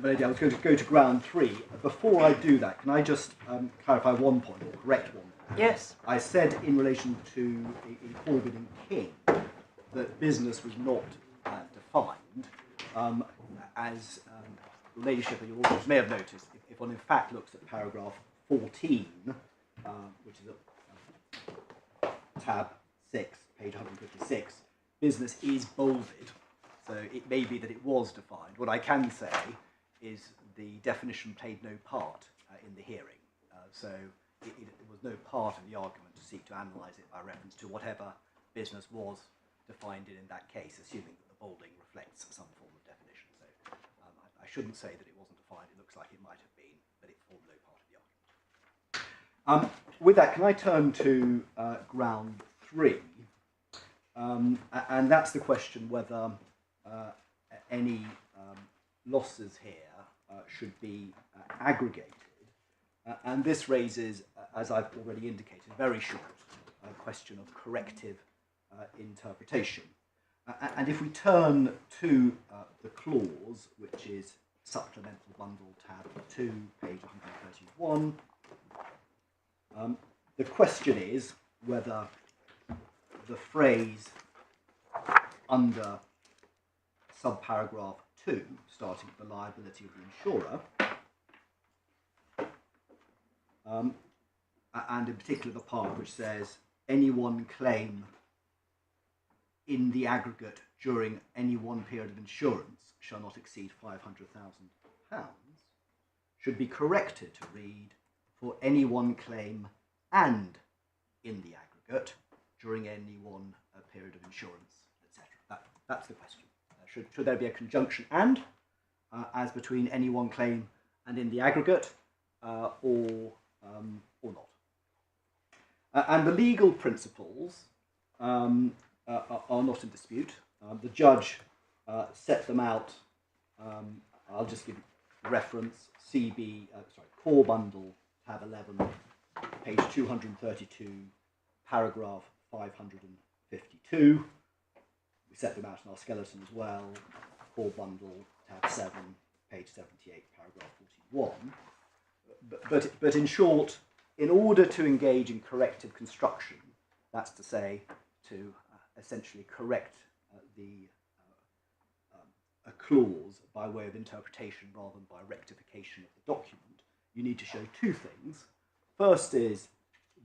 I was going to go to ground 3. Before I do that, can I just clarify one point, or correct one? Yes. I said in relation to in Corbyn and King that business was not defined, as your ladyship and your auditors may have noticed, if one in fact looks at paragraph 14, which is at tab 6, page 156, business is bolded, so it may be that it was defined. What I can say is the definition played no part in the hearing, so it was no part of the argument to seek to analyse it by reference to whatever business was defined in that case, assuming that the bolding reflects some form of definition. So I shouldn't say that it wasn't defined. It looks like it might have been, but it formed no part of the argument. With that, can I turn to ground 3? And that's the question whether any losses here should be aggregated. And this raises, as I've already indicated, a very short question of corrective interpretation. And if we turn to the clause, which is Supplemental Bundle tab 2, page 131, the question is whether the phrase under subparagraph 2, starting with the liability of the insurer, and in particular the part which says any one claim in the aggregate during any one period of insurance shall not exceed £500,000, should be corrected to read for any one claim and in the aggregate during any one period of insurance, etc. That's the question. Should there be a conjunction and, as between any one claim and in the aggregate, or not? And the legal principles are not in dispute. The judge set them out. I'll just give reference: Core Bundle, tab 11, page 232, paragraph 552. We set them out in our skeleton as well. Core Bundle, tab 7, page 78, paragraph 41. But in short, in order to engage in corrective construction, that's to say, to essentially correct a clause by way of interpretation rather than by rectification of the document, you need to show two things. First is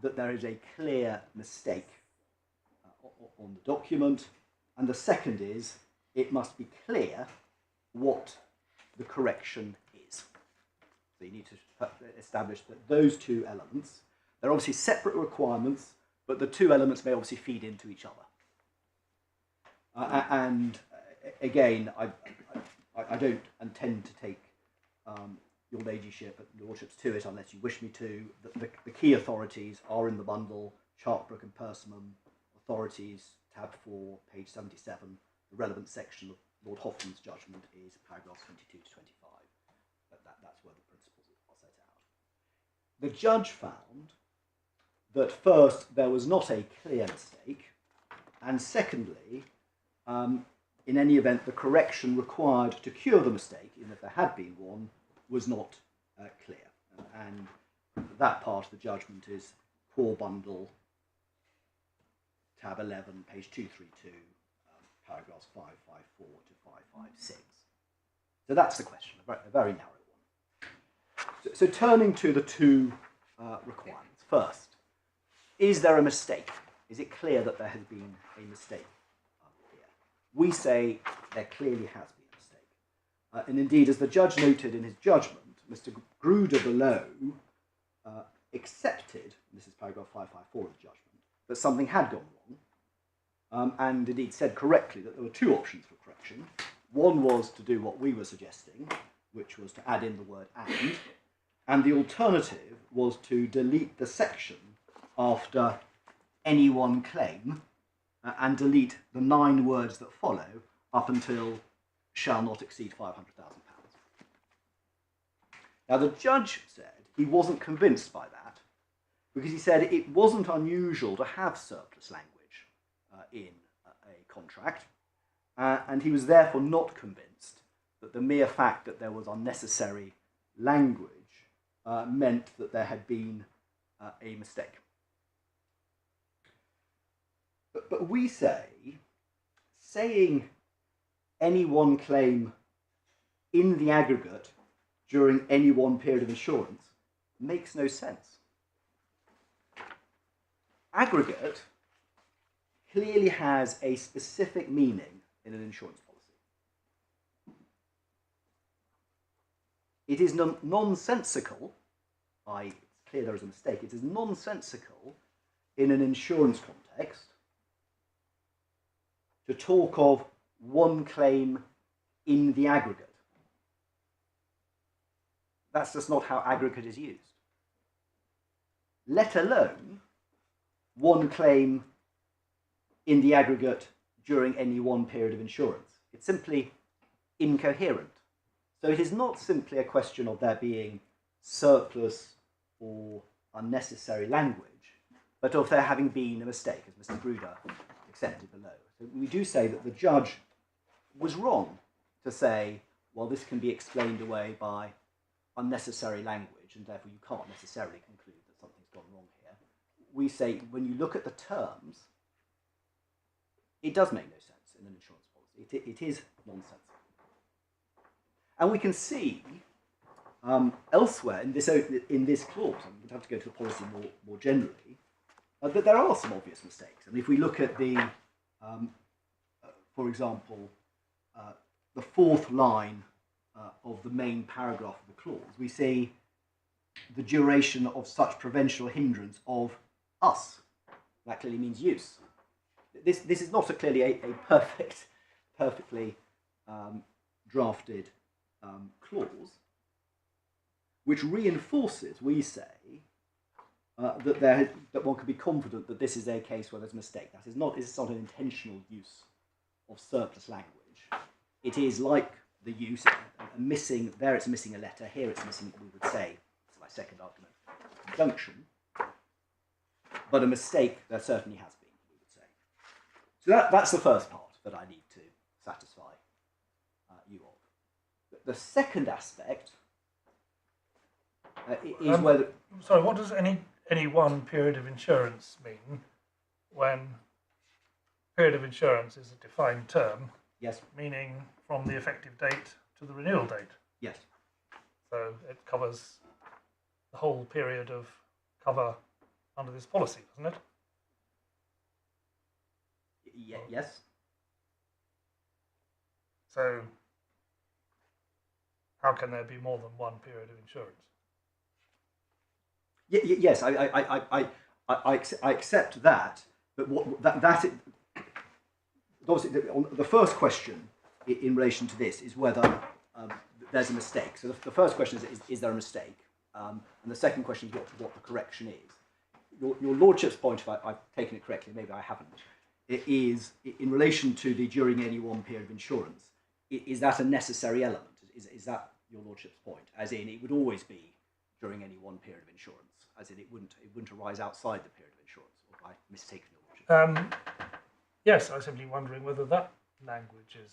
that there is a clear mistake on the document, and the second is it must be clear what the correction is. So you need to establish that those two elements, they're obviously separate requirements, but the two elements may obviously feed into each other. And again, I don't intend to take your ladyship and lordships to it unless you wish me to. The key authorities are in the bundle: Chartbrook and Persimmon. Authorities, tab 4, page 77. The relevant section of Lord Hoffman's judgment is paragraphs 22 to 25. That's where the principles are set out. The judge found that first, there was not a clear mistake, and secondly, in any event, the correction required to cure the mistake, even if there had been one, was not clear. And that part of the judgment is Core Bundle, tab 11, page 232, paragraphs 554 to 556. So that's the question, a very narrow one. So turning to the two requirements. First, is there a mistake? Is it clear that there has been a mistake here? We say there clearly has been a mistake. And indeed, as the judge noted in his judgment, Mr. Gruder below accepted, this is paragraph 554 of the judgment, that something had gone wrong, and indeed said correctly that there were two options for correction. One was to do what we were suggesting, which was to add in the word and the alternative was to delete the section after any one claim and delete the 9 words that follow up until shall not exceed £500,000. Now the judge said he wasn't convinced by that because he said it wasn't unusual to have surplus language in a contract, and he was therefore not convinced that the mere fact that there was unnecessary language meant that there had been a mistake. But we say, saying any one claim in the aggregate during any one period of insurance makes no sense. Aggregate clearly has a specific meaning in an insurance policy. It is nonsensical, i.e. it's clear there is a mistake, it is nonsensical in an insurance context to talk of one claim in the aggregate. That's just not how aggregate is used. Let alone one claim in the aggregate during any one period of insurance. It's simply incoherent. So it is not simply a question of there being surplus or unnecessary language, but of there having been a mistake, as Mr. Bruder accepted below. So we do say that the judge was wrong to say, well, this can be explained away by unnecessary language, and therefore you can't necessarily conclude that something's gone wrong here. We say, when you look at the terms, it does make no sense in an insurance policy. It is nonsensical. And we can see elsewhere in this clause, and we'd have to go to the policy more generally, that there are some obvious mistakes. And if we look at the, for example, the fourth line of the main paragraph of the clause, we see the duration of such prevential hindrance of us. That clearly means use. This is not clearly a perfectly drafted clause, which reinforces, we say, that one can be confident that this is a case where there's a mistake. That is not, it's not an intentional use of surplus language. It is like the use, missing, there it's missing a letter, here it's missing, we would say, it's my second argument, conjunction, but a mistake there certainly has been, we would say. So that's the first part that I need to satisfy you of. The second aspect is whether... Sorry, what does any one period of insurance mean when period of insurance is a defined term? Yes. Meaning from the effective date to the renewal date. Yes. So it covers the whole period of cover under this policy, doesn't it? Yes. So how can there be more than one period of insurance? Yes, I accept that, but obviously the first question in relation to this is whether there's a mistake. So the first question is there a mistake? And the second question is what the correction is. Your Lordship's point, if I've taken it correctly, maybe I haven't, it is in relation to the during any one period of insurance. Is that a necessary element? Is that your Lordship's point? As in, it would always be during any one period of insurance, as in it wouldn't arise outside the period of insurance, or have I mistaken your Lordship? Yes, I was simply wondering whether that language is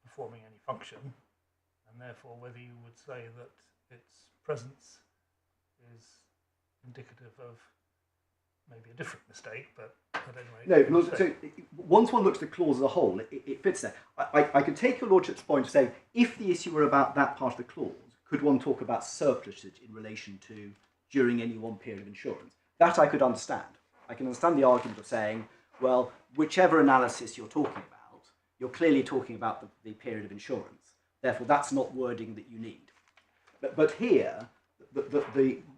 performing any function, and therefore whether you would say that its presence is indicative of maybe a different mistake, but at any rate... No, so once one looks at the clause as a whole, it fits there. I could take your Lordship's point to say, if the issue were about that part of the clause, could one talk about surplusage in relation to during any one period of insurance? That I could understand. I can understand the argument of saying, well, whichever analysis you're talking about, you're clearly talking about the period of insurance. Therefore, that's not wording that you need. But here,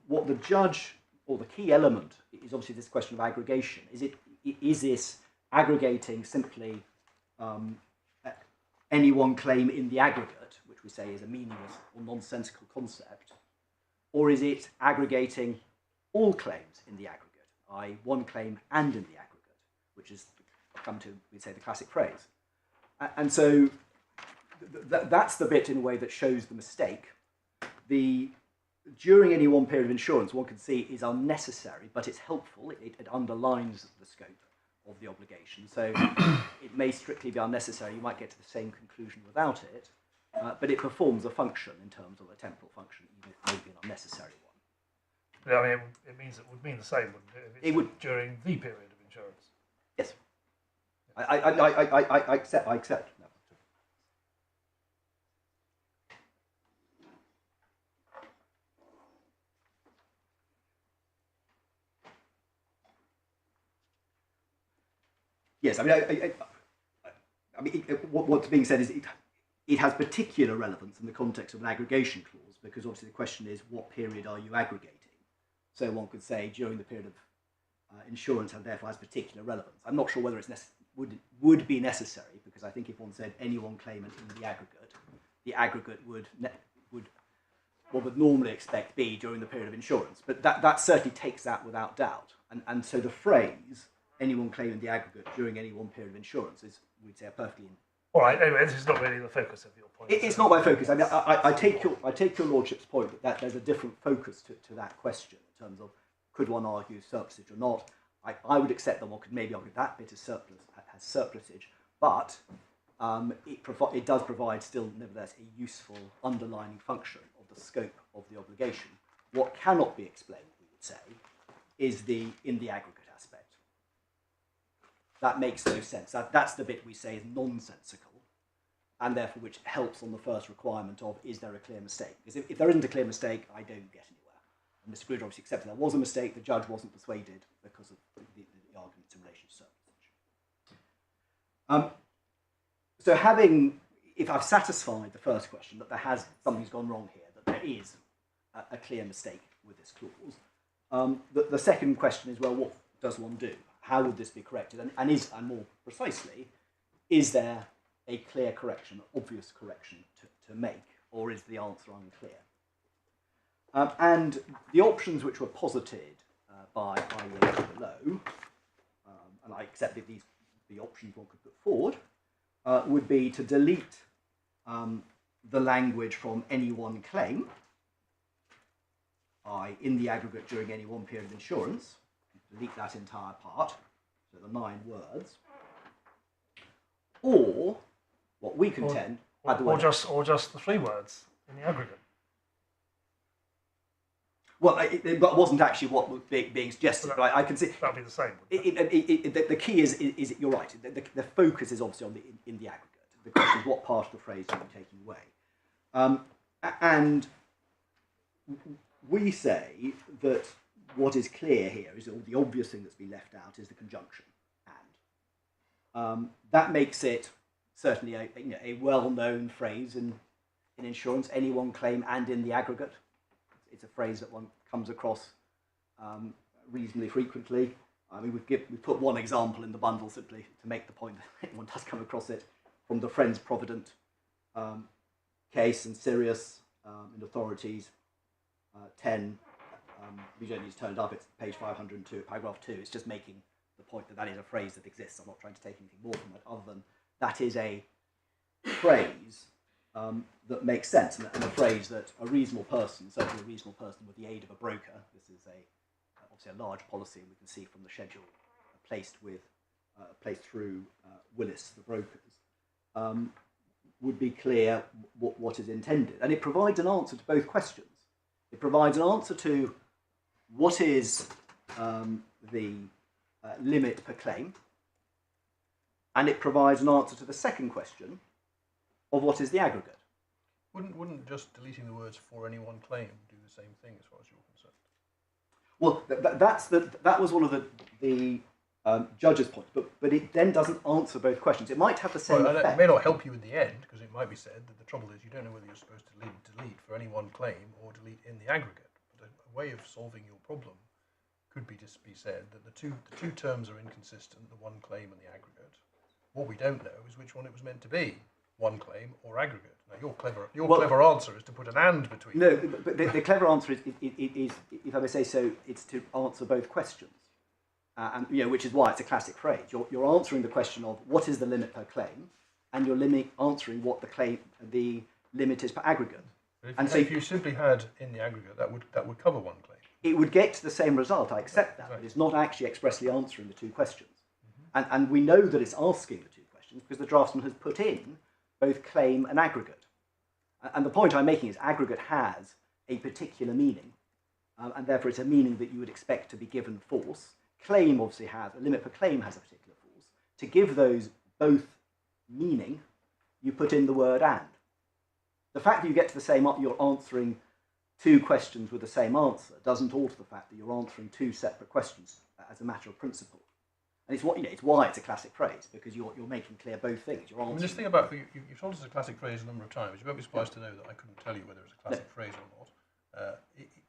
what the judge, or the key element, is obviously this question of aggregation. Is this aggregating simply any one claim in the aggregate, which we say is a meaningless or nonsensical concept, or is it aggregating all claims in the aggregate, i.e. one claim and in the aggregate, which is, come to, we'd say, the classic phrase. And so that's the bit in a way that shows the mistake. During any one period of insurance, one can see is unnecessary, but it's helpful. It underlines the scope of the obligation. So it may strictly be unnecessary. You might get to the same conclusion without it. but it performs a function in terms of a temporal function, even if maybe an unnecessary one. Yeah, I mean, it would mean the same, wouldn't it? If it's It would during the period of insurance. Yes, I accept. I accept. No. Yes, I mean, what's being said is it has particular relevance in the context of an aggregation clause, because obviously the question is, what period are you aggregating? So one could say during the period of insurance, and therefore has particular relevance. I'm not sure whether it's would be necessary, because I think if one said any one claimant in the aggregate would what would normally expect be during the period of insurance. But that certainly takes that without doubt. And so the phrase any one claimant in the aggregate during any one period of insurance is, we'd say, a perfectly. All right. Anyway, this is not really the focus of your point. It's not my focus. I mean, I take your lordship's point that there's a different focus to that question in terms of could one argue surplusage or not. I would accept that one could maybe argue that bit is has surplusage, but it does provide still, nevertheless, a useful underlining function of the scope of the obligation. What cannot be explained, we would say, is the in the aggregate aspect. That makes no sense. That's the bit we say is nonsensical, and therefore which helps on the first requirement of is there a clear mistake? Because if there isn't a clear mistake, I don't get anywhere. And Mr. Grudge obviously accepted there was a mistake. The judge wasn't persuaded because of the arguments in relation to surplusage. So if I've satisfied the first question that something's gone wrong here, that there is a clear mistake with this clause, the second question is, well, what does one do? How would this be corrected? And more precisely, is there a clear correction, obvious correction to make, or is the answer unclear? And the options which were posited by I below, and I accept that the options one could put forward, would be to delete the language from any one claim, in the aggregate during any one period of insurance, delete that entire part, so the 9 words, or what we contend, or just the 3 words in the aggregate. Well, it wasn't actually what was being suggested, but I can see that'll be the same. The key is you're right. The focus is obviously on in the aggregate. The question is what part of the phrase are you taking away, and we say that what is clear here is that the obvious thing that's been left out is the conjunction and. That makes it certainly a well-known phrase in insurance. Any one claim and in the aggregate. It's a phrase that one comes across reasonably frequently. I mean, we put one example in the bundle simply to make the point that one does come across it from the Friends Provident case and Sirius in Authorities 10. We don't need to turn it up. It's page 502, paragraph 2. It's just making the point that is a phrase that exists. I'm not trying to take anything more from it other than that is a phrase that makes sense, and a phrase that a reasonable person, certainly a reasonable person with the aid of a broker, this is obviously a large policy we can see from the schedule placed through Willis, the brokers, would be clear what is intended. And it provides an answer to both questions. It provides an answer to what is the limit per claim, and it provides an answer to the second question of what is the aggregate. Wouldn't just deleting the words for any one claim do the same thing as far as you're concerned? Well, that was one of the judge's points, but it then doesn't answer both questions. It might have the same effect. It may not help you in the end, because it might be said that the trouble is you don't know whether you're supposed to delete for any one claim or delete in the aggregate. But a way of solving your problem could be said that the two terms are inconsistent, the one claim and the aggregate. What we don't know is which one it was meant to be, one claim or aggregate. Now, your clever answer is to put an and between. No, but the clever answer is, if I may say so, it's to answer both questions, and which is why it's a classic phrase. You're answering the question of what is the limit per claim, and you're answering what the limit is per aggregate. But if you simply had in the aggregate, that would cover one claim. It would get to the same result. I accept that, but it's not actually expressly answering the two questions. And we know that it's asking the two questions because the draftsman has put in both claim and aggregate. And the point I'm making is aggregate has a particular meaning, and therefore it's a meaning that you would expect to be given force. Claim obviously has, a limit per claim has a particular force. To give those both meaning, you put in the word and. The fact that you get to the same, you're answering two questions with the same answer doesn't alter the fact that you're answering two separate questions as a matter of principle. And it's what it's why it's a classic phrase, because you're making clear both things. You're answering. This thing about you've told us a classic phrase a number of times. You won't be surprised to know that I couldn't tell you whether it's a classic phrase or not.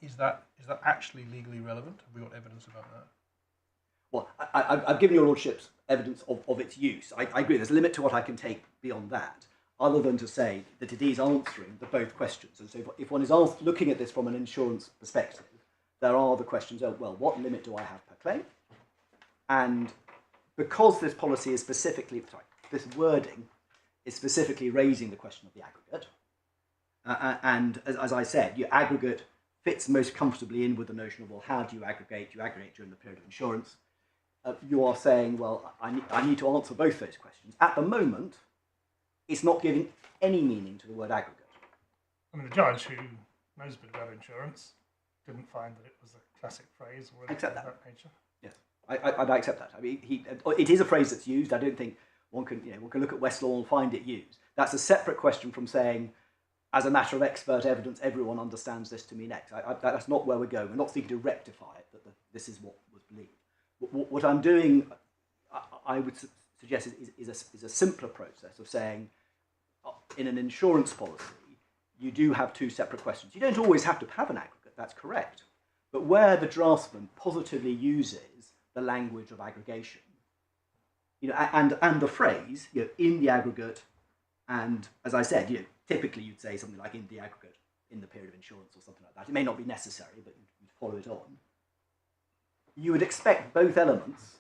Is that actually legally relevant? Have we got evidence about that? Well, I've given your lordships evidence of its use. I agree. There's a limit to what I can take beyond that, other than to say that it is answering the both questions. And so if one is looking at this from an insurance perspective, there are the questions of, well, what limit do I have per claim? And because this policy is specifically, this wording is specifically raising the question of the aggregate, and as I said, your aggregate fits most comfortably in with the notion of, well, how do you aggregate? You aggregate during the period of insurance. You are saying, well, I need to answer both those questions. At the moment, it's not giving any meaning to the word aggregate. I mean, the judge who knows a bit about insurance didn't find that it was a classic phrase or anything of that nature. Yes, I'd accept that. I mean, it is a phrase that's used. I don't think one can look at Westlaw and find it used. That's a separate question from saying, as a matter of expert evidence, everyone understands this to mean X. That's not where we're going. We're not seeking to rectify it, that this is what was believed. What I'm doing, I would suggest, is a simpler process of saying, in an insurance policy, you do have two separate questions. You don't always have to have an aggregate, that's correct. But where the draftsman positively uses the language of aggregation, and the phrase, in the aggregate, and as I said, typically you'd say something like in the aggregate, in the period of insurance or something like that. It may not be necessary, but you'd follow it on. You would expect both elements,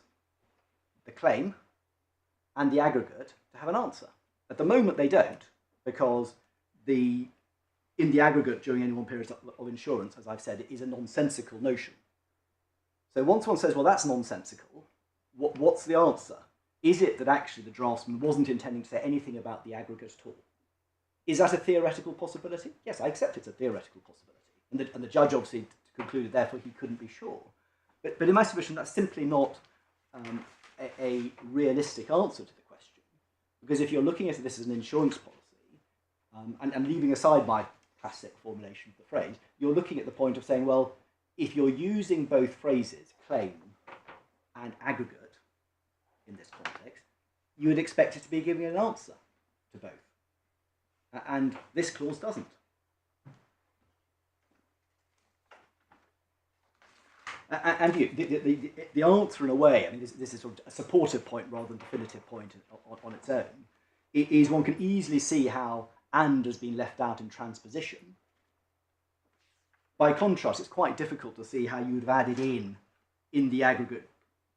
the claim and the aggregate, to have an answer. At the moment they don't, because in the aggregate during any one period of insurance, as I've said, it is a nonsensical notion. So once one says, well, that's nonsensical, what's the answer? Is it that actually the draftsman wasn't intending to say anything about the aggregate at all? Is that a theoretical possibility? Yes, I accept it's a theoretical possibility. And the judge obviously concluded, therefore, he couldn't be sure. But in my submission, that's simply not a realistic answer to the question. Because if you're looking at this as an insurance policy, and leaving aside my classic formulation of the phrase, you're looking at the point of saying, well, if you're using both phrases, claim and aggregate, in this context, you would expect it to be giving an answer to both. And this clause doesn't. And the answer, in a way, I mean, this is sort of a supportive point rather than a definitive point on its own, is one can easily see how and has been left out in transposition. By contrast, it's quite difficult to see how you would have added in the aggregate,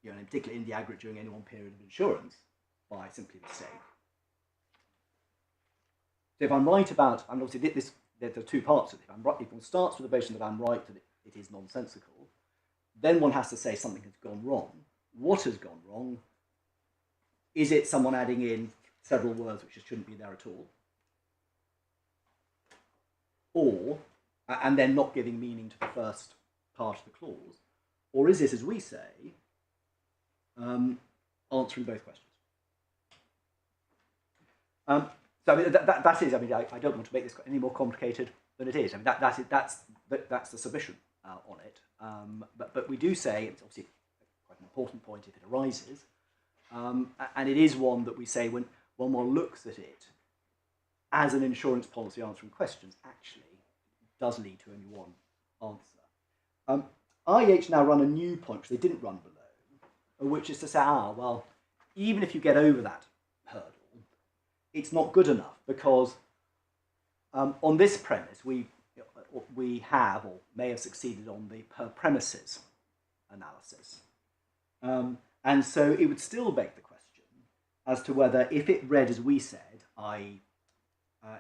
in particular in the aggregate during any one period of insurance, by simply mistake. So if I'm right about, and obviously there are two parts of it. If one starts with the notion that I'm right, that it is nonsensical, then one has to say something has gone wrong. What has gone wrong? Is it someone adding in several words which shouldn't be there at all? Or, and then not giving meaning to the first part of the clause? Or is this, as we say, answering both questions? So I mean, that is, I mean, I don't want to make this any more complicated than it is. I mean, that's the submission on it. But we do say, it's obviously quite an important point if it arises, and it is one that we say when one looks at it as an insurance policy answering questions, actually does lead to only one answer. IEH now run a new point, which they didn't run below, which is to say, well, even if you get over that hurdle, it's not good enough, because on this premise, we have or may have succeeded on the per premises analysis. And so it would still beg the question as to whether, if it read as we said, i.e.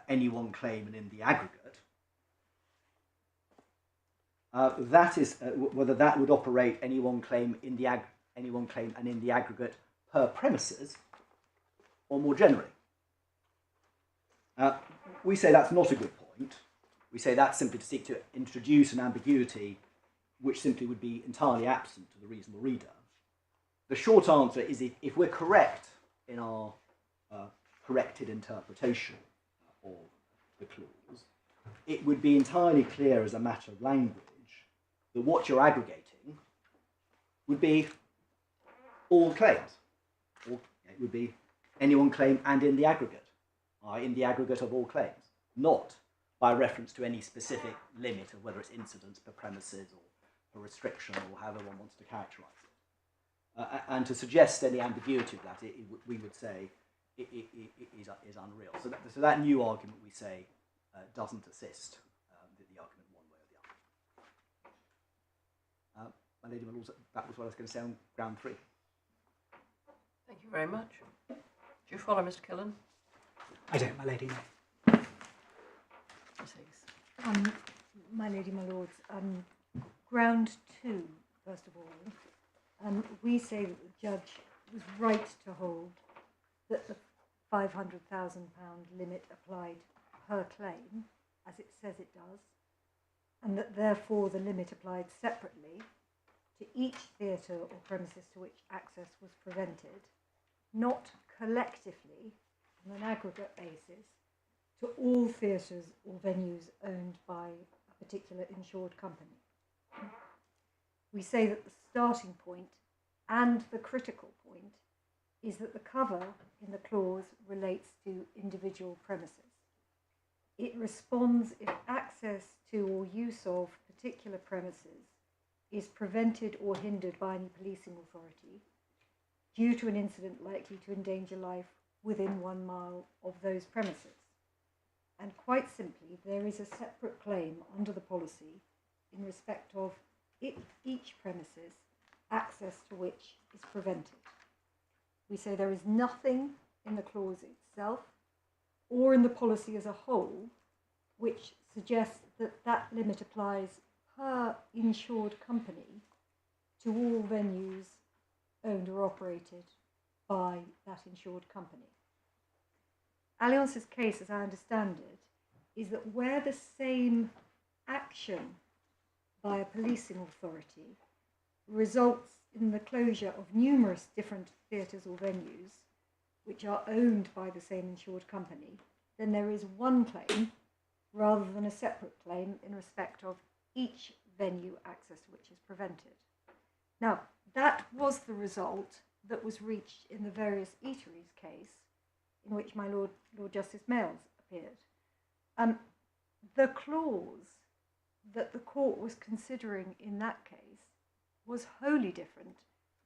any one claim and in the aggregate, that is whether that would operate any one claim and in the aggregate per premises, or more generally. We say that's not a good point. argument, we say that's simply to seek to introduce an ambiguity which simply would be entirely absent to the reasonable reader. The short answer is if we're correct in our corrected interpretation of the clause, it would be entirely clear as a matter of language that what you're aggregating would be all claims. Or it would be any one claim and in the aggregate, in the aggregate of all claims, not by reference to any specific limit of whether it's incidents per premises or per restriction or however one wants to characterise it. And to suggest any ambiguity of that, we would say it is unreal. So that new argument, we say, doesn't assist the argument one way or the other. My lady, my lords, that was what I was going to say on ground 3. Thank you very much. Do you follow, Mr. Killen? I don't, my lady. Ms. Higgs. My lady, my lords, ground 2, first of all, we say that the judge was right to hold that the £500,000 limit applied per claim, as it says it does, and that therefore the limit applied separately to each theatre or premises to which access was prevented, not collectively on an aggregate basis to all theatres or venues owned by a particular insured company. We say that the starting point and the critical point is that the cover in the clause relates to individual premises. It responds if access to or use of particular premises is prevented or hindered by any policing authority due to an incident likely to endanger life within 1 mile of those premises. And quite simply, there is a separate claim under the policy in respect of each premises, access to which is prevented. We say there is nothing in the clause itself or in the policy as a whole which suggests that that limit applies per insured company to all venues owned or operated by that insured company. Allianz's case, as I understand it, is that where the same action by a policing authority results in the closure of numerous different theatres or venues which are owned by the same insured company, then there is one claim rather than a separate claim in respect of each venue access to which is prevented. Now, that was the result that was reached in the various eateries case in which my Lord Justice Mayles appeared. The clause that the court was considering in that case was wholly different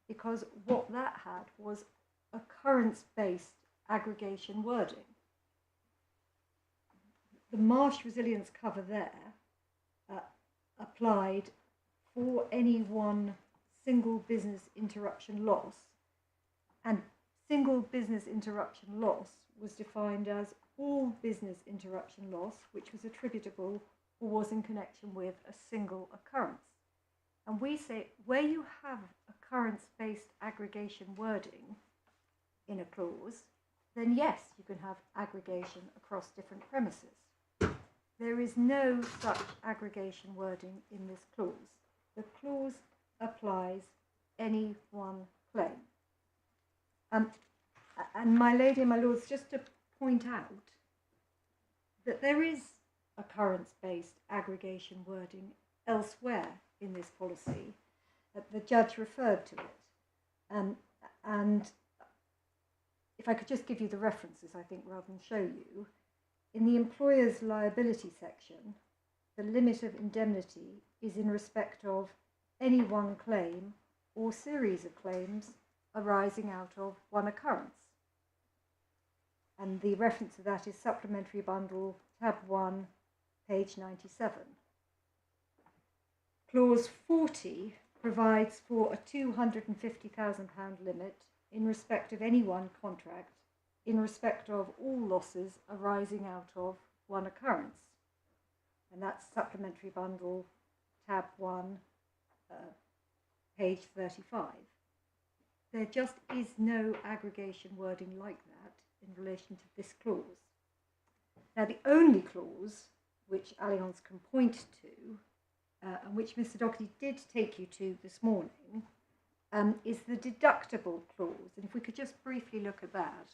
because what that had was occurrence-based aggregation wording. The marsh resilience cover there applied for any one single business interruption loss, and single business interruption loss was defined as all business interruption loss which was attributable or was in connection with a single occurrence. And we say where you have occurrence-based aggregation wording in a clause, then yes, you can have aggregation across different premises. There is no such aggregation wording in this clause. The clause applies any one claim. And my lady and my lords, just to point out that there is occurrence-based aggregation wording elsewhere in this policy, that the judge referred to it. And if I could just give you the references, I think, rather than show you. In the employer's liability section, the limit of indemnity is in respect of any one claim or series of claims arising out of one occurrence. And the reference to that is Supplementary Bundle, tab 1, page 97. Clause 40 provides for a £250,000 limit in respect of any one contract in respect of all losses arising out of one occurrence. And that's Supplementary Bundle, tab 1, page 35. There just is no aggregation wording like that in relation to this clause. Now, the only clause which Allianz can point to, and which Mr. Doherty did take you to this morning, is the deductible clause. And if we could just briefly look at that.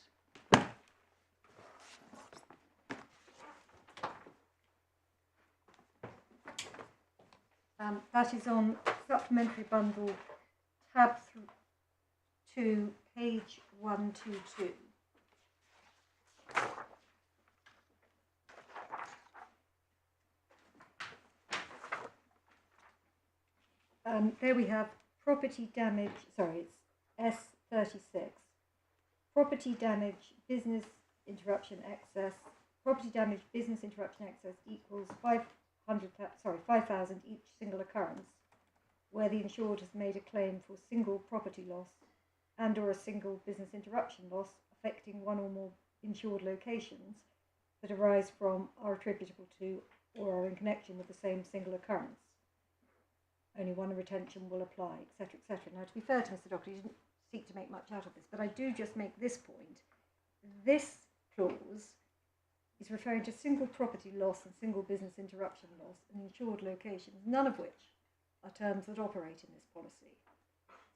That is on supplementary bundle tab 2, page 122. There we have property damage, sorry, it's S36. Property damage, business interruption excess, property damage, business interruption excess equals 5,000 each single occurrence where the insured has made a claim for single property loss and or a single business interruption loss affecting one or more insured locations that arise from, are attributable to, or are in connection with the same single occurrence. Only one retention will apply, etc., etc. Now, to be fair to Mr. Doherty, he didn't seek to make much out of this, but I do just make this point. This clause is referring to single property loss and single business interruption loss and insured locations, none of which are terms that operate in this policy.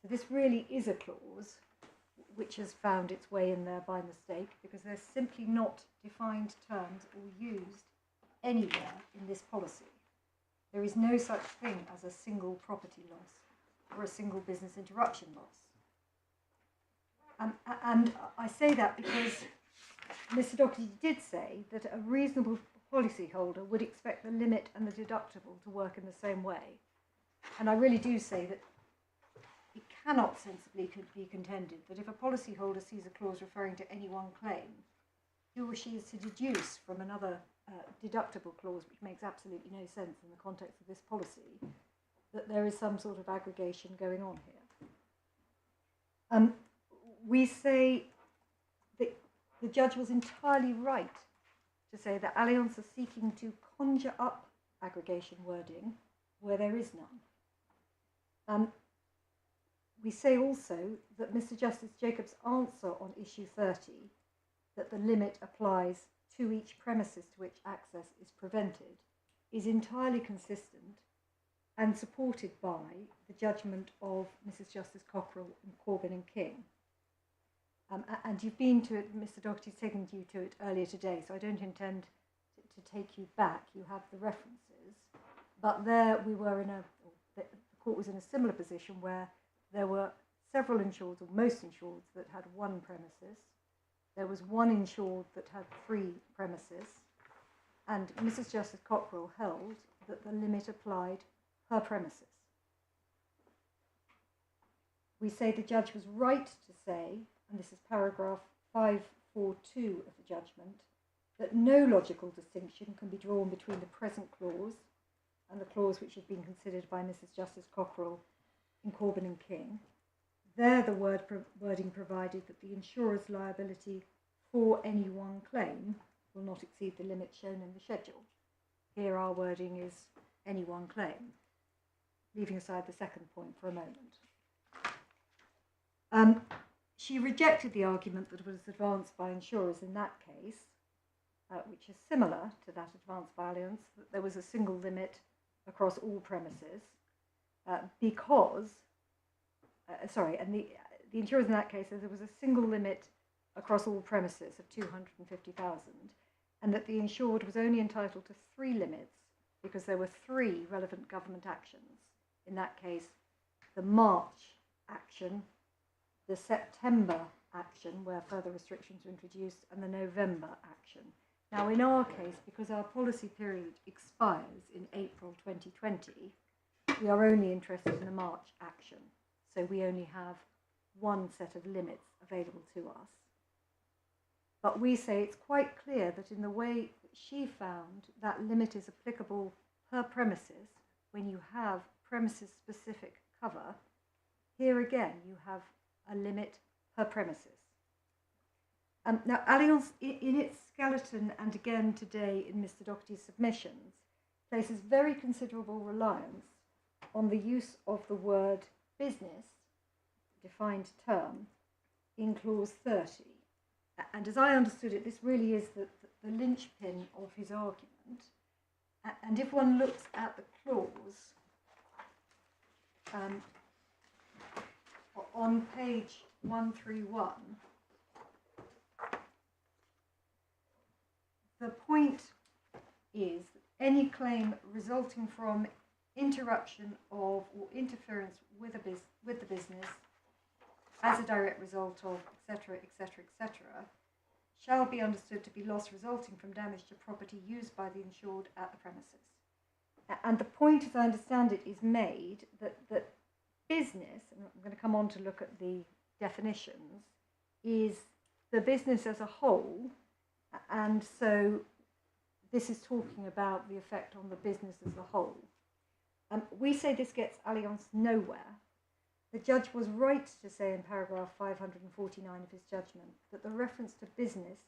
So this really is a clause which has found its way in there by mistake, because they're simply not defined terms or used anywhere in this policy. There is no such thing as a single property loss or a single business interruption loss. And I say that because Mr. Doherty did say that a reasonable policyholder would expect the limit and the deductible to work in the same way. And I really do say that it cannot sensibly be contended that if a policyholder sees a clause referring to any one claim, he or she is to deduce from another deductible clause, which makes absolutely no sense in the context of this policy, that there is some sort of aggregation going on here. We say that the judge was entirely right to say that Allianz are seeking to conjure up aggregation wording where there is none. We say also that Mr. Justice Jacobs' answer on issue 30, that the limit applies to each premises to which access is prevented, is entirely consistent and supported by the judgment of Mrs. Justice Cockerell and Corbyn and King. And you've been to it, Mr. Doherty's taken you to it earlier today, so I don't intend to take you back. You have the references. But there we were the court was in a similar position where there were several insureds, or most insureds, that had one premises. There was one insured that had 3 premises, and Mrs. Justice Cockerell held that the limit applied per premises. We say the judge was right to say, and this is paragraph 542 of the judgment, that no logical distinction can be drawn between the present clause and the clause which has been considered by Mrs. Justice Cockerell in Corbyn and King. There the wording provided that the insurer's liability for any one claim will not exceed the limit shown in the schedule. Here our wording is any one claim, leaving aside the second point for a moment. She rejected the argument that was advanced by insurers in that case, which is similar to that advanced by Allianz, that there was a single limit across all premises, because the insurers in that case said there was a single limit across all premises of 250,000, and that the insured was only entitled to 3 limits because there were 3 relevant government actions. In that case, the March action, the September action, where further restrictions were introduced, and the November action. Now, in our case, because our policy period expires in April 2020, we are only interested in the March action. So we only have one set of limits available to us. But we say it's quite clear that in the way that she found, that limit is applicable per premises when you have premises-specific cover. Here again, you have a limit per premises. Now, Allianz, in its skeleton and again today in Mr. Doherty's submissions, places very considerable reliance on the use of the word business, defined term, in clause 30. And as I understood it, this really is the linchpin of his argument, And if one looks at the clause on page 131, the point is that any claim resulting from interruption of or interference with the business as a direct result of etc., etc., etc., shall be understood to be loss resulting from damage to property used by the insured at the premises. And the point, as I understand it, is made that business, and I'm going to come on to look at the definitions, is the business as a whole, and so this is talking about the effect on the business as a whole. We say this gets Allianz nowhere. The judge was right to say in paragraph 549 of his judgment that the reference to business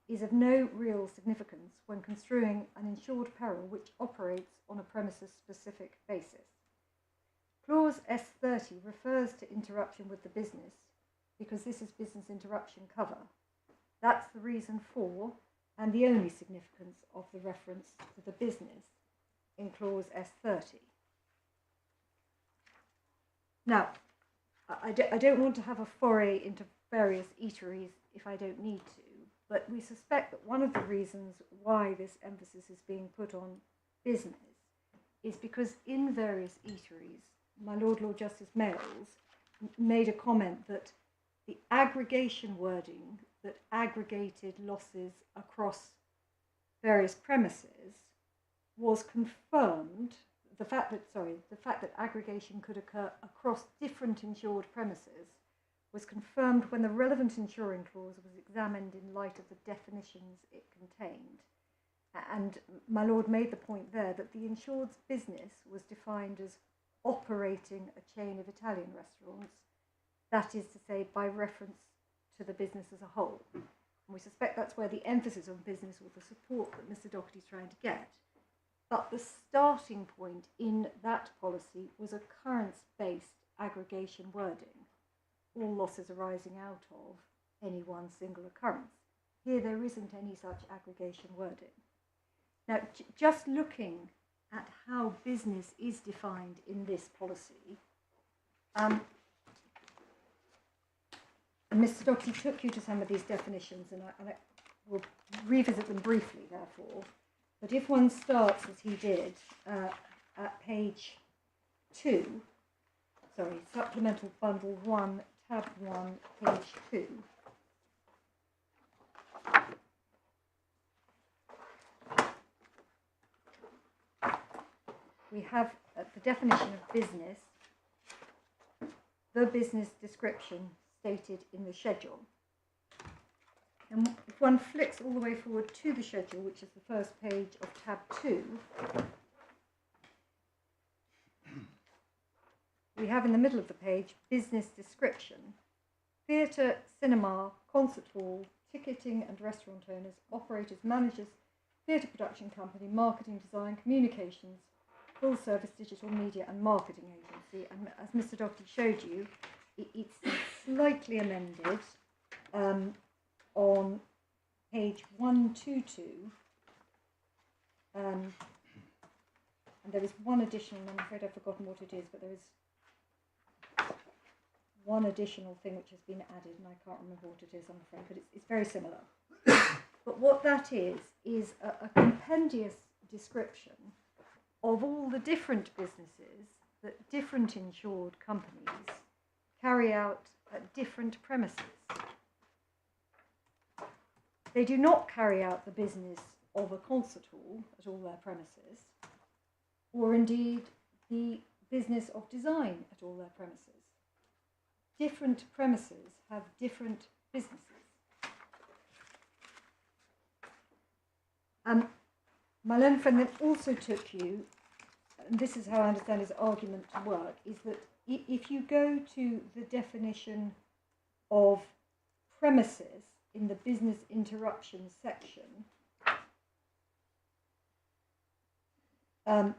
is of no real significance when construing an insured peril which operates on a premises-specific basis. Clause S30 refers to interruption with the business because this is business interruption cover. That's the reason for and the only significance of the reference to the business in clause S30. Now, I don't want to have a foray into various eateries if I don't need to, but we suspect that one of the reasons why this emphasis is being put on business is because in various eateries, my Lord Justice Mayles made a comment that the aggregation wording that aggregated losses across various premises was confirmed. The fact that aggregation could occur across different insured premises was confirmed when the relevant insuring clause was examined in light of the definitions it contained. And my Lord made the point there that the insured's business was defined as operating a chain of Italian restaurants, that is to say, by reference to the business as a whole. And we suspect that's where the emphasis on business or the support that Mr. Doherty's trying to get. But the starting point in that policy was occurrence-based aggregation wording, all losses arising out of any one single occurrence. Here there isn't any such aggregation wording. Now, just looking at how business is defined in this policy, and Mr. Doherty took you to some of these definitions, and I will revisit them briefly, therefore. But if one starts, as he did, at page 2, Supplemental Bundle 1, Tab 1, page 2, we have the definition of business, the business description stated in the schedule. And if one flicks all the way forward to the schedule, which is the first page of tab 2, we have in the middle of the page business description. Theatre, cinema, concert hall, ticketing and restaurant owners, operators, managers, theatre production company, marketing, design, communications, full service digital media and marketing agency. And as Mr. Doherty showed you, it's slightly amended on page 122, and there is one additional, and I'm afraid I've forgotten what it is, but there is one additional thing which has been added, and I can't remember what it is, I'm afraid, but it's very similar. But what that is a compendious description of all the different businesses that different insured companies carry out at different premises. They do not carry out the business of a concert hall at all their premises, or indeed the business of design at all their premises. Different premises have different businesses. My learned friend then also took you, and this is how I understand his argument to work, is that if you go to the definition of premises in the business interruption section, you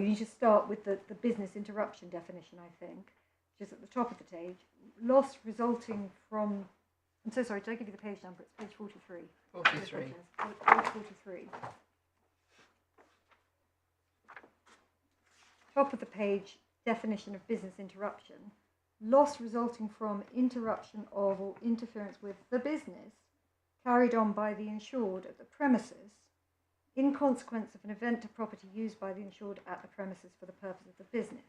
need to start with the business interruption definition, I think, which is at the top of the page. Loss resulting from, I'm so sorry, did I give you the page number? It's page 43. 43. Page 43. top of the page, definition of business interruption, loss resulting from interruption of or interference with the business carried on by the insured at the premises in consequence of an event or property used by the insured at the premises for the purpose of the business.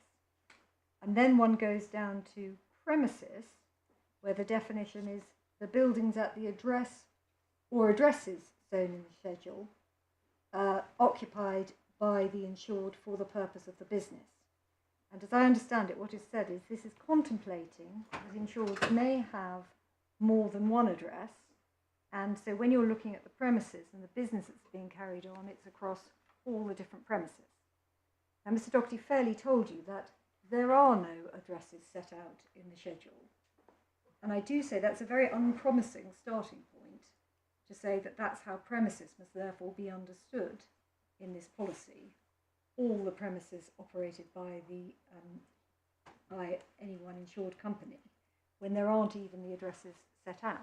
And then one goes down to premises, where the definition is the buildings at the address or addresses shown in the schedule occupied by the insured for the purpose of the business. And as I understand it, what is said is this is contemplating that insureds may have more than one address, and so when you're looking at the premises and the business that's being carried on, it's across all the different premises. Now, Mr. Doherty fairly told you that there are no addresses set out in the schedule, and I do say that's a very unpromising starting point to say that that's how premises must therefore be understood in this policy. All the premises operated by any one insured company, when there aren't even the addresses set out.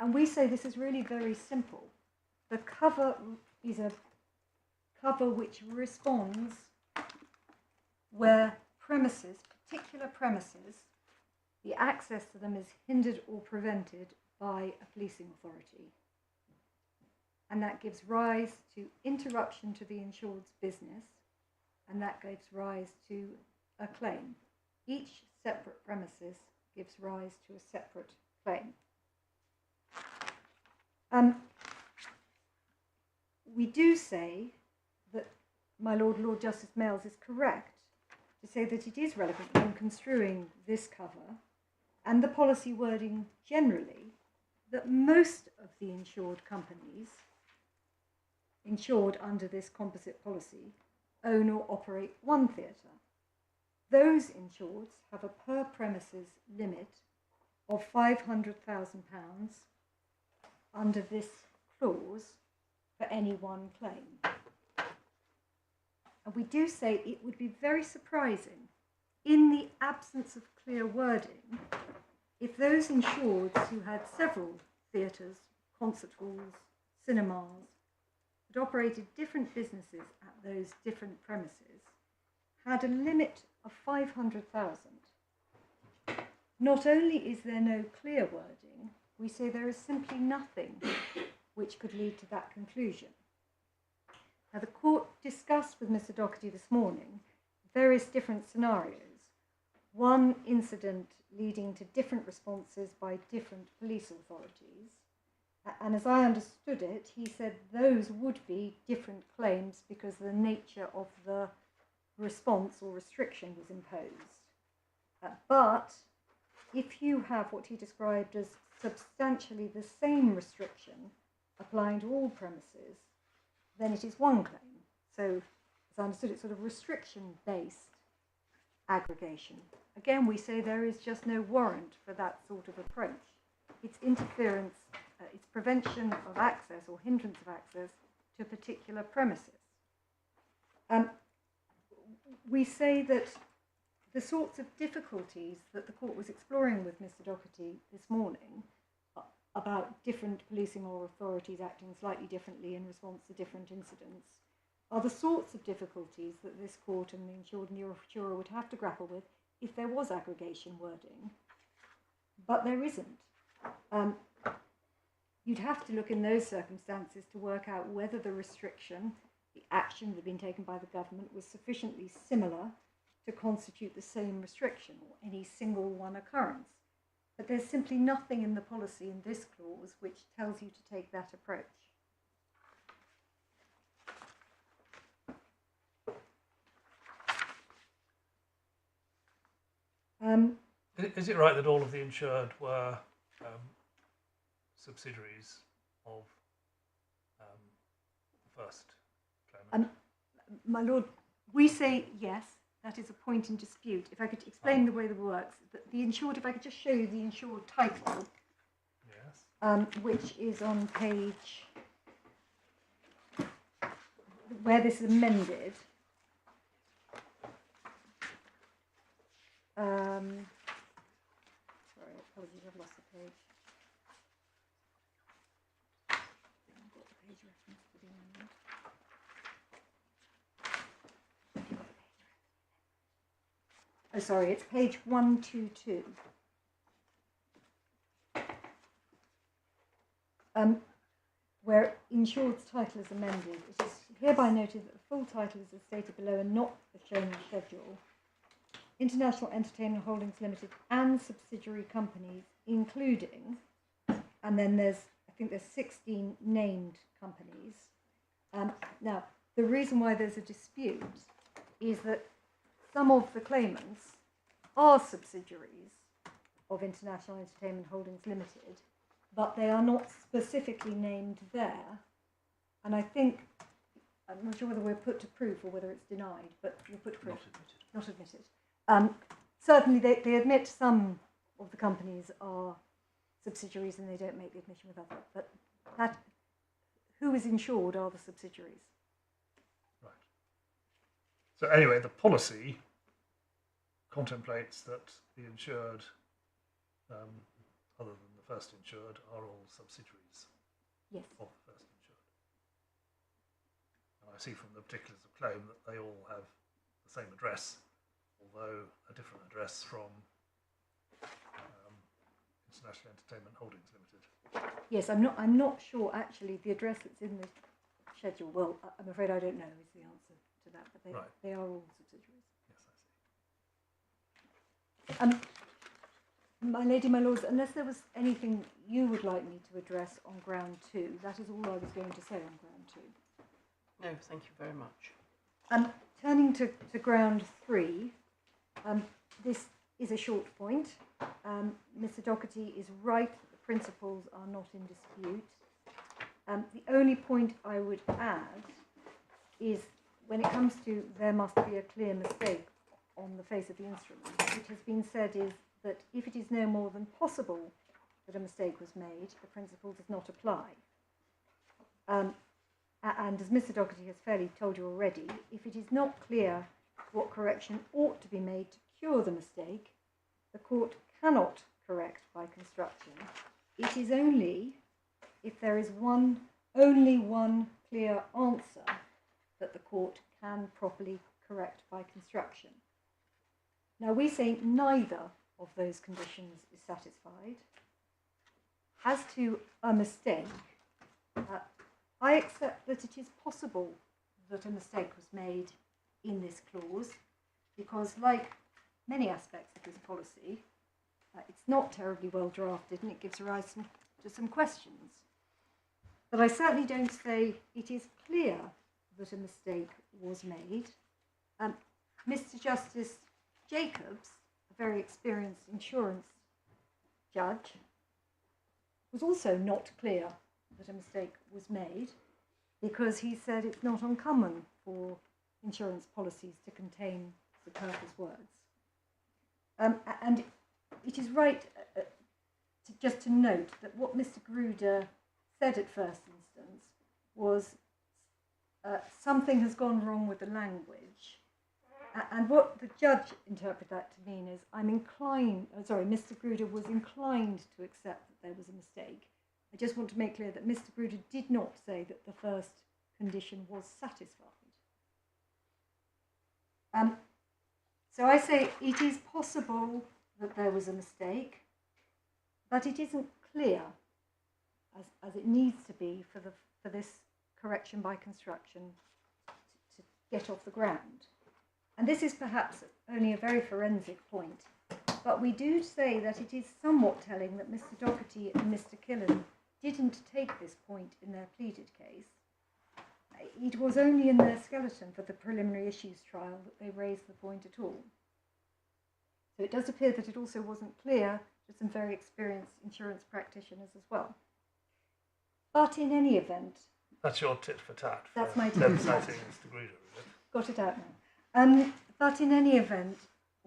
And we say this is really very simple. The cover is a cover which responds where premises, particular premises, the access to them is hindered or prevented by a policing authority. And that gives rise to interruption to the insured's business, and that gives rise to a claim. Each separate premises gives rise to a separate claim. We do say that my Lord Justice Males is correct to say that it is relevant when construing this cover and the policy wording generally that most of the insured companies insured under this composite policy own or operate one theatre. Those insureds have a per premises limit of £500,000 under this clause for any one claim. And we do say it would be very surprising, in the absence of clear wording, if those insureds who had several theatres, concert halls, cinemas, that operated different businesses at those different premises, had a limit of 500,000. Not only is there no clear wording, we say there is simply nothing which could lead to that conclusion. Now, the court discussed with Mr. Doherty this morning various different scenarios. One incident leading to different responses by different police authorities. And as I understood it, he said those would be different claims because the nature of the response or restriction was imposed. But if you have what he described as substantially the same restriction applying to all premises, then it is one claim. So, as I understood it, sort of restriction-based aggregation. Again, we say there is just no warrant for that sort of approach. It's interference, it's prevention of access or hindrance of access to particular premises. We say that the sorts of difficulties that the court was exploring with Mr. Doherty this morning about different policing or authorities acting slightly differently in response to different incidents are the sorts of difficulties that this court and the insured and the insurer would have to grapple with if there was aggregation wording. But there isn't. You'd have to look in those circumstances to work out whether the restriction, the action that had been taken by the government, was sufficiently similar to constitute the same restriction or any single one occurrence. But there's simply nothing in the policy in this clause which tells you to take that approach. Is it right that all of the insured were subsidiaries of the first claimant? My Lord, we say yes, that is a point in dispute. If I could explain the way that works, the insured, if I could just show you the insured title, Yes. Which is on page, where this is amended. Sorry, apologies, I've lost the page. I've got the page reference for the amendment. Have you got the page oh sorry, it's page 122. Where insured's title is amended, it is hereby noted that the full title is as stated below and not as shown in the schedule. International Entertainment Holdings Ltd and subsidiary companies, including, and then there's, I think there's 16 named companies. Now, the reason why there's a dispute is that some of the claimants are subsidiaries of International Entertainment Holdings Ltd, but they are not specifically named there. And I think, I'm not sure whether we're put to proof or whether it's denied, but we're put to proof. Not admitted. Certainly they admit some of the companies are subsidiaries and they don't make the admission with others, but that, who is insured are the subsidiaries. Right. So anyway, the policy contemplates that the insured, other than the first insured, are all subsidiaries Yes. of the first insured. And I see from the particulars of claim that they all have the same address, although a different address from International Entertainment Holdings Limited. Yes, I'm not sure actually the address that's in the schedule. Well, I'm afraid I don't know is the answer to that, but they are all subsidiaries. Yes, I see. My lady, my lords, unless there was anything you would like me to address on ground 2, that is all I was going to say on ground 2. No, thank you very much. Turning to ground 3, this is a short point. Mr. Doherty is right that the principles are not in dispute. The only point I would add is when it comes to there must be a clear mistake on the face of the instrument, which has been said is that if it is no more than possible that a mistake was made, the principle does not apply. And as Mr. Doherty has fairly told you already, if it is not clear what correction ought to be made to cure the mistake, the court cannot correct by construction. It is only if there is only one clear answer that the court can properly correct by construction. Now we say neither of those conditions is satisfied. As to a mistake, I accept that it is possible that a mistake was made in this clause, because like many aspects of this policy, it's not terribly well drafted and it gives rise to some questions. But I certainly don't say it is clear that a mistake was made. Mr. Justice Jacobs, a very experienced insurance judge, was also not clear that a mistake was made, because he said it's not uncommon for insurance policies to contain superfluous words. And it is right just to note that what Mr. Gruder said at first instance was something has gone wrong with the language. And what the judge interpreted that to mean is Mr. Gruder was inclined to accept that there was a mistake. I just want to make clear that Mr. Gruder did not say that the first condition was satisfied. So I say it is possible that there was a mistake, but it isn't clear as it needs to be for this correction by construction to get off the ground. And this is perhaps only a very forensic point, but we do say that it is somewhat telling that Mr. Doherty and Mr. Killen didn't take this point in their pleaded case. It was only in their skeleton for the preliminary issues trial that they raised the point at all. So it does appear that it also wasn't clear to some very experienced insurance practitioners as well. But in any event... That's your tit for tat. That's my tit for tat. Mr. Gruder, is it? Got it out now. But in any event,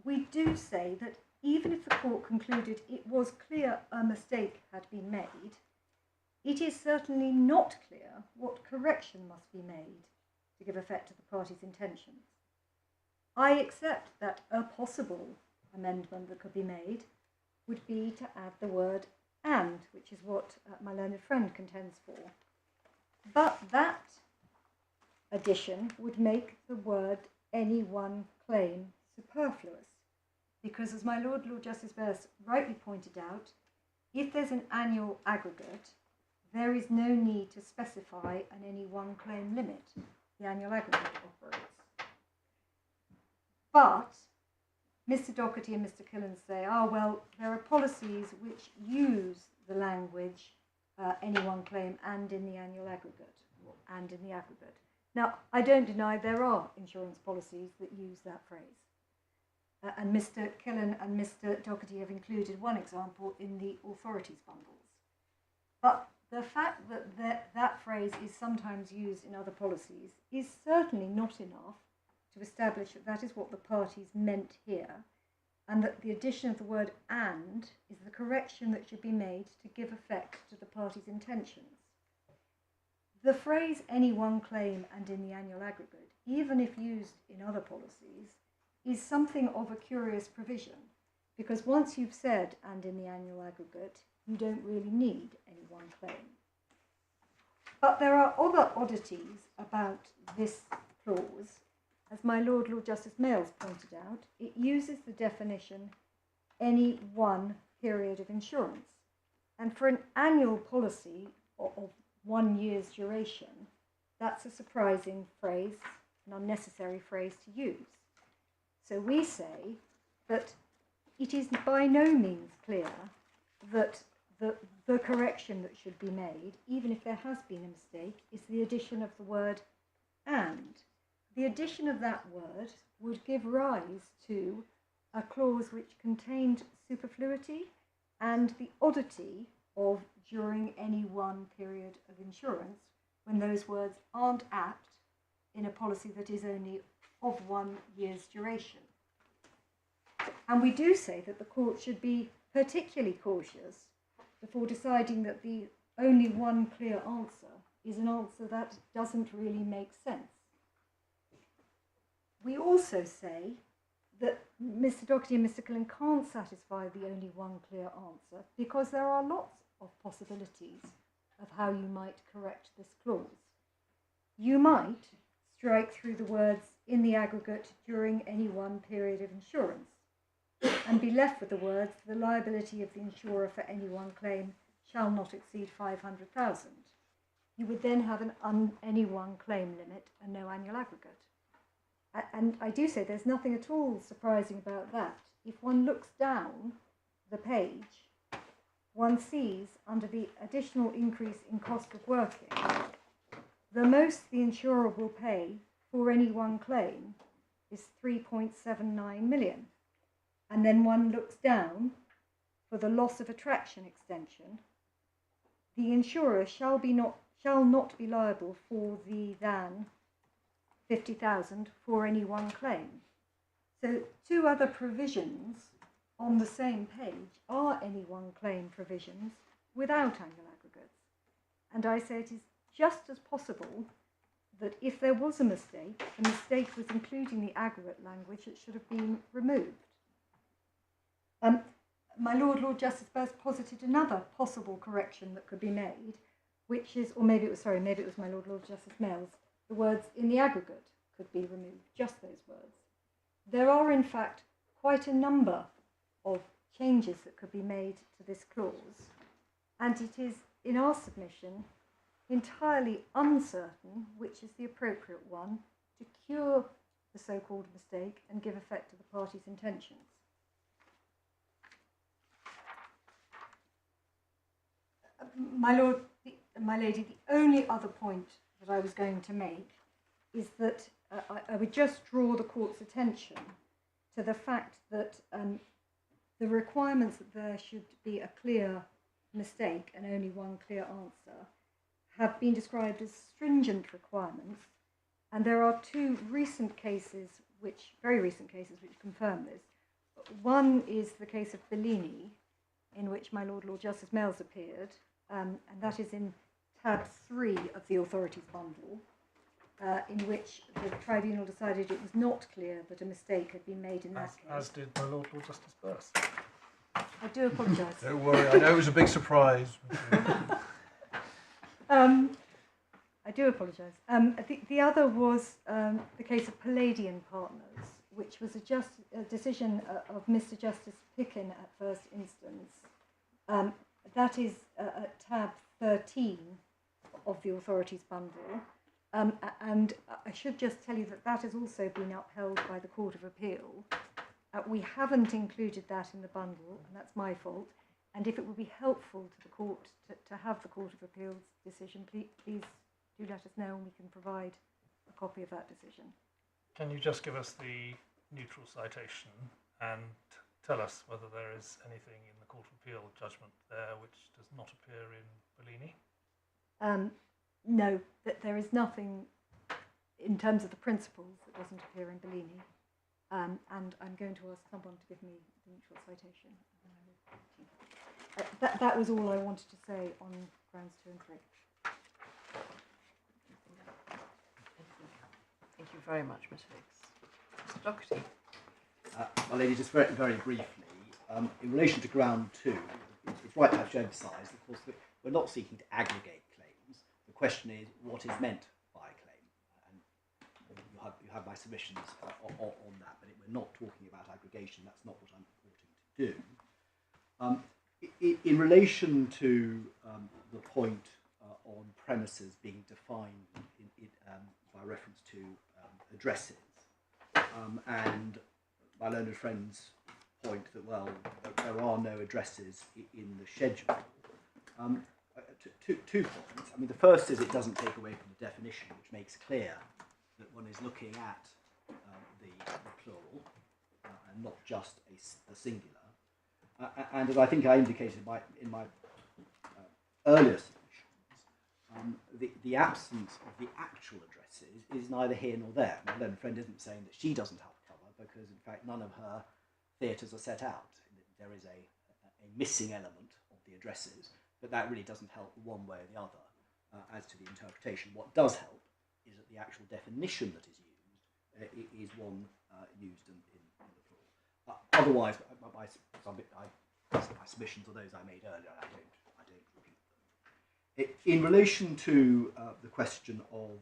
we do say that even if the court concluded it was clear a mistake had been made, it is certainly not clear what correction must be made to give effect to the party's intentions. I accept that a possible amendment that could be made would be to add the word "and," which is what my learned friend contends for. But that addition would make the word "any one claim" superfluous, because, as my Lord Justice Birss rightly pointed out, if there's an annual aggregate, there is no need to specify an any one claim limit. The annual aggregate operates. But Mr. Doherty and Mr. Killen say, oh, well, there are policies which use the language any one claim and in the annual aggregate, and in the aggregate. Now, I don't deny there are insurance policies that use that phrase. And Mr. Killen and Mr. Doherty have included one example in the authorities bundles. But the fact that that phrase is sometimes used in other policies is certainly not enough to establish that that is what the parties meant here, and that the addition of the word "and" is the correction that should be made to give effect to the parties' intentions. The phrase "any one claim and in the annual aggregate," even if used in other policies, is something of a curious provision, because once you've said "and in the annual aggregate," you don't really need any one claim. But there are other oddities about this clause. As my Lord Justice Mayles pointed out, it uses the definition "any one period of insurance." And for an annual policy of 1 year's duration, that's a surprising phrase, an unnecessary phrase to use. So we say that it is by no means clear that the correction that should be made, even if there has been a mistake, is the addition of the word "and." The addition of that word would give rise to a clause which contained superfluity and the oddity of "during any one period of insurance," when those words aren't apt in a policy that is only of 1 year's duration. And we do say that the court should be particularly cautious before deciding that the only one clear answer is an answer that doesn't really make sense. We also say that Mr. Doherty and Mr. Killen can't satisfy the only one clear answer because there are lots of possibilities of how you might correct this clause. You might strike through the words "in the aggregate during any one period of insurance" and be left with the words "the liability of the insurer for any one claim shall not exceed 500,000. You would then have an any one claim limit and no annual aggregate. And I do say there's nothing at all surprising about that. If one looks down the page, one sees under the additional increase in cost of working, the most the insurer will pay for any one claim is 3.79 million. And then one looks down for the loss of attraction extension. The insurer shall not be liable for than 50,000 for any one claim. So two other provisions on the same page are any one claim provisions without annual aggregates. And I say it is just as possible that if there was a mistake, the mistake was including the aggregate language, it should have been removed. My Lord Justice Birss posited another possible correction that could be made, which is, or maybe it was my Lord Justice Mayles, the words "in the aggregate" could be removed, just those words. There are, in fact, quite a number of changes that could be made to this clause, and it is, in our submission, entirely uncertain which is the appropriate one to cure the so-called mistake and give effect to the party's intentions. My Lord, my Lady, the only other point that I was going to make is that I would just draw the court's attention to the fact that the requirements that there should be a clear mistake and only one clear answer have been described as stringent requirements, and there are two recent cases, very recent cases, which confirm this. One is the case of Bellini, in which my Lord Justice Mayles appeared, and that is in tab 3 of the authorities bundle, in which the tribunal decided it was not clear that a mistake had been made in that case. As did my Lord Justice Birss. I do apologise. Don't worry, I know it was a big surprise. I do apologise. The other was the case of Palladian Partners, which was a decision of Mr. Justice Picken at first instance. That is at tab 13 of the authorities bundle. And I should just tell you that that has also been upheld by the Court of Appeal. We haven't included that in the bundle, and that's my fault. And if it would be helpful to the court to have the Court of Appeal's decision, please do let us know and we can provide a copy of that decision. Can you just give us the neutral citation and tell us whether there is anything in the Court of Appeal judgment there which does not appear in Bellini? No, there is nothing in terms of the principles that doesn't appear in Bellini. And I'm going to ask someone to give me the neutral citation. That was all I wanted to say on grounds 2 and 3. Thank you very much, Ms. Higgs. Mr. Doherty. My lady, just very, very briefly, in relation to ground 2, it's right to have to emphasise, of course, that we're not seeking to aggregate claims. The question is, what is meant by a claim? And you have my submissions on that, but we're not talking about aggregation. That's not what I'm purporting to do. In relation to the point on premises being defined by reference to addresses, and my learned friend's point that, well, there are no addresses in the schedule. Two points. I mean, the first is it doesn't take away from the definition, which makes clear that one is looking at the plural and not just a singular. And as I think I indicated in my earlier submissions, the absence of the actual addresses is neither here nor there. My learned friend isn't saying that she doesn't have cover because, in fact, none of her theatres are set out. There is a missing element of the addresses, but that really doesn't help one way or the other as to the interpretation. What does help is that the actual definition that is used is one used in the plural. Otherwise, my submissions are those I made earlier. I don't repeat them. In relation to the question of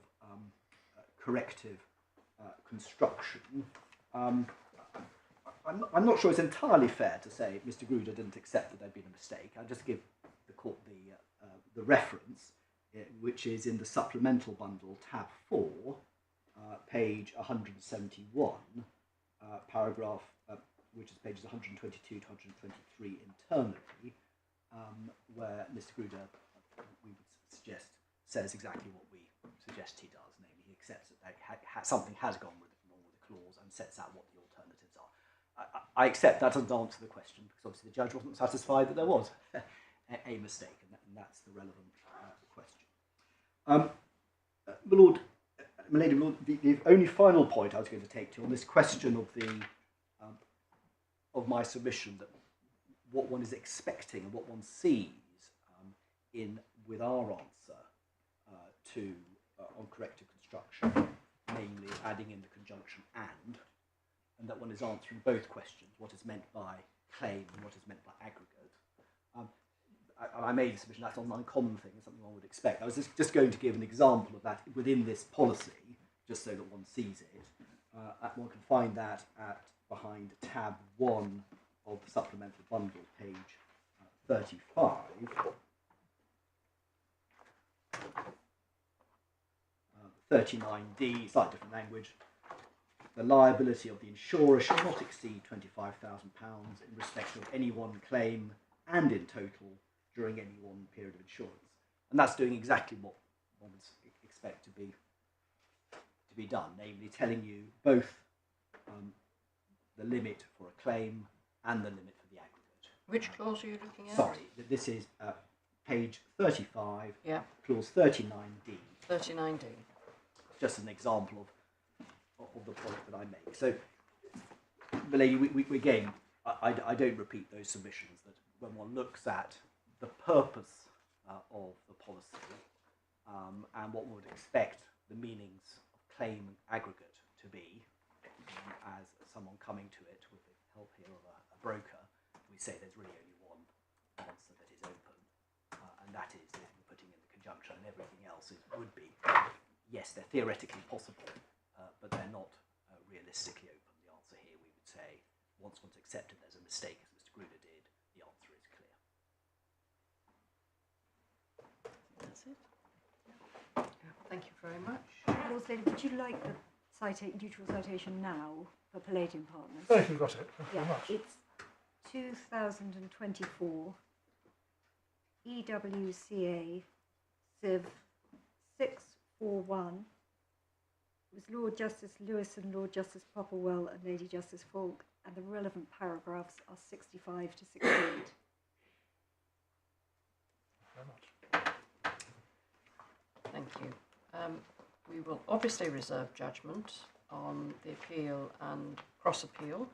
corrective construction, I'm not sure it's entirely fair to say Mr. Gruder didn't accept that there'd been a mistake. I'll just give the court the reference, which is in the supplemental bundle, tab 4, page 171, paragraph, which is pages 122 to 123 internally, where Mr. Gruder, we would suggest, says exactly what we suggest he does, namely he accepts that something has gone wrong with the clause and sets out what the alternatives are. I accept that doesn't answer the question because obviously the judge wasn't satisfied that there was a mistake, and that's the relevant question. My lady, the only final point I was going to take to on this question of the of my submission, that what one is expecting and what one sees with our answer to on corrective construction, namely adding in the conjunction and that one is answering both questions, what is meant by claim and what is meant by aggregate. I made a submission, that's not an uncommon thing, it's something one would expect. I was just going to give an example of that within this policy, just so that one sees it. One can find that behind tab 1 of the supplemental bundle, page 35. 39D, slightly different language. The liability of the insurer shall not exceed £25,000 in respect of any one claim and in total during any one period of insurance. And that's doing exactly what one would expect to be done, namely telling you both the limit for a claim and the limit for the aggregate. Which clause are you looking at? Sorry, this is page 35, yeah. clause 39D. 39D. Just an example of the point that I make. So, Milady, we again, I don't repeat those submissions, that when one looks at the purpose of the policy and what one would expect the meanings of claim and aggregate to be, as someone coming to it with the help here of a broker, we say there's really only one answer that is open, and that is the putting in the conjunction, and everything else would be, yes, they're theoretically possible, but they're not realistically open. The answer say, once one's accepted there's a mistake, as Mr. Gruner did, the answer is clear. That's it. Thank you very much. Lord Lady, would you like the neutral citation now for Palladium Partners? So if you've got it, thank you Yeah, very much. it's 2024 EWCA Civ 641. It was Lord Justice Lewis and Lord Justice Popplewell and Lady Justice Falk, and the relevant paragraphs are 65 to 68. Very much. Thank you. We will obviously reserve judgment on the appeal and cross-appeal.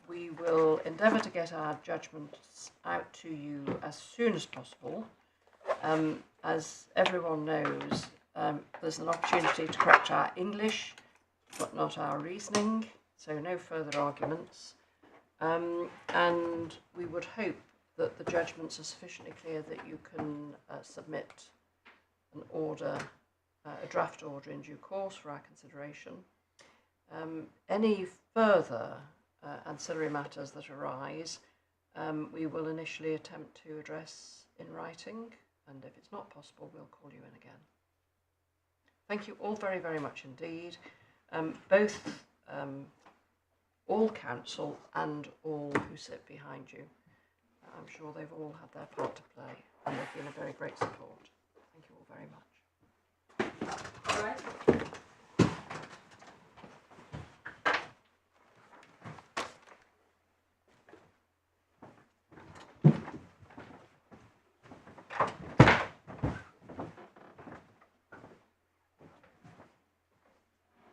We will endeavour to get our judgments out to you as soon as possible. As everyone knows, there's an opportunity to correct our English, but not our reasoning, so no further arguments. And we would hope that the judgments are sufficiently clear that you can submit an order, a draft order in due course for our consideration. Any further ancillary matters that arise, we will initially attempt to address in writing, and if it's not possible, we'll call you in again. Thank you all very, very much indeed. All counsel and all who sit behind you. I'm sure they've all had their part to play, and they've been a very great support. Thank you all very much. All right.